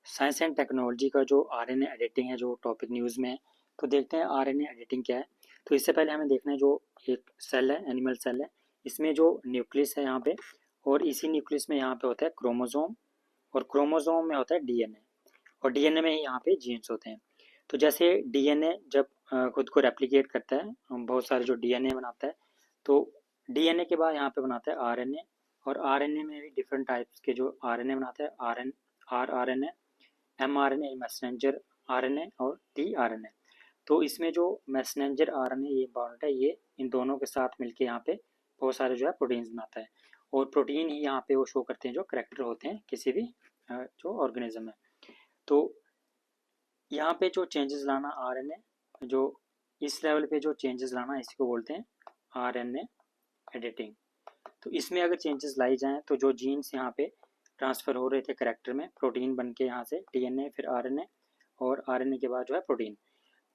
Science and technology का जो RNA editing है, जो टॉपिक न्यूज़ में है, तो देखते हैं आरएनए एडिटिंग क्या है। तो इससे पहले हमें देखना है जो एक सेल है, एनिमल सेल है, इसमें जो न्यूक्लियस है यहाँ पे, और इसी न्यूक्लियस में यहाँ पे होता है क्रोमोसोम, और क्रोमोसोम में होता है डीएनए, और डीएनए में ही यहाँ पे जीन्स होते हैं। तो जैसे डीएनए जब खुद को रेप्लिकेट करता है, बहुत सारे जो डीएनए बनाता है, तो डीएनए के बाद यहाँ पे बनाता है आरएनए, और आरएनए में भी डिफरेंट टाइप्स के जो आरएनए बनाता है, आरएनए, एमआरएनए मैसेंजर आरएनए और टीआरएनए। तो इसमें जो मैसेंजर आरएनए ये इंपॉर्टेंट है, ये इन दोनों के साथ मिलके यहाँ पे बहुत सारे जो है प्रोटीन्स बनाता है, और प्रोटीन ही यहाँ पे वो शो करते हैं जो करेक्टर होते हैं किसी भी जो ऑर्गेनिज्म है। तो यहाँ पे जो चेंजेस लाना आरएनए, जो इस लेवल पे जो चेंजेस लाना, इसी को बोलते हैं आरएनए एडिटिंग। तो इसमें अगर चेंजेस लाई जाएँ तो जो जीन्स यहाँ पे ट्रांसफ़र हो रहे थे करेक्टर में, प्रोटीन बन के यहाँ से डीएनए फिर आरएनए, और आरएनए के बाद जो है प्रोटीन,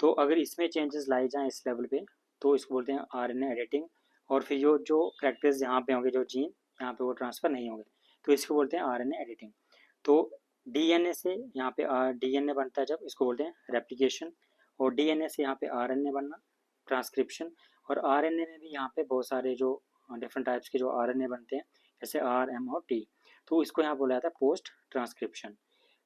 तो अगर इसमें चेंजेस लाई जाएँ इस लेवल पे, तो इसको बोलते हैं आरएनए एडिटिंग। और फिर जो करेक्टर्स यहाँ पे होंगे, जो जीन यहाँ पे वो ट्रांसफ़र नहीं होंगे, तो इसको बोलते हैं आरएनए एडिटिंग। तो डीएनए से यहाँ पे डीएनए बनता है जब, इसको बोलते हैं रेप्लिकेशन, और डीएनए से यहाँ पे आरएनए बनना ट्रांसक्रिप्शन, और आरएनए में भी यहाँ पे बहुत सारे जो डिफरेंट टाइप्स के जो आरएनए बनते हैं, जैसे आर, एम और टी, तो इसको यहाँ बोला जाता है पोस्ट ट्रांसक्रिप्शन।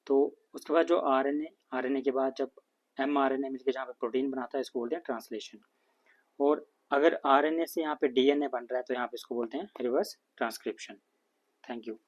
तो उसके बाद जो आरएनए के बाद जब एमआरएनए मिलकर जहाँ पे प्रोटीन बनाता है, इसको बोलते हैं ट्रांसलेशन। और अगर आरएनए से यहाँ पे डीएनए बन रहा है, तो यहाँ पे इसको बोलते हैं रिवर्स ट्रांसक्रिप्शन। Thank you.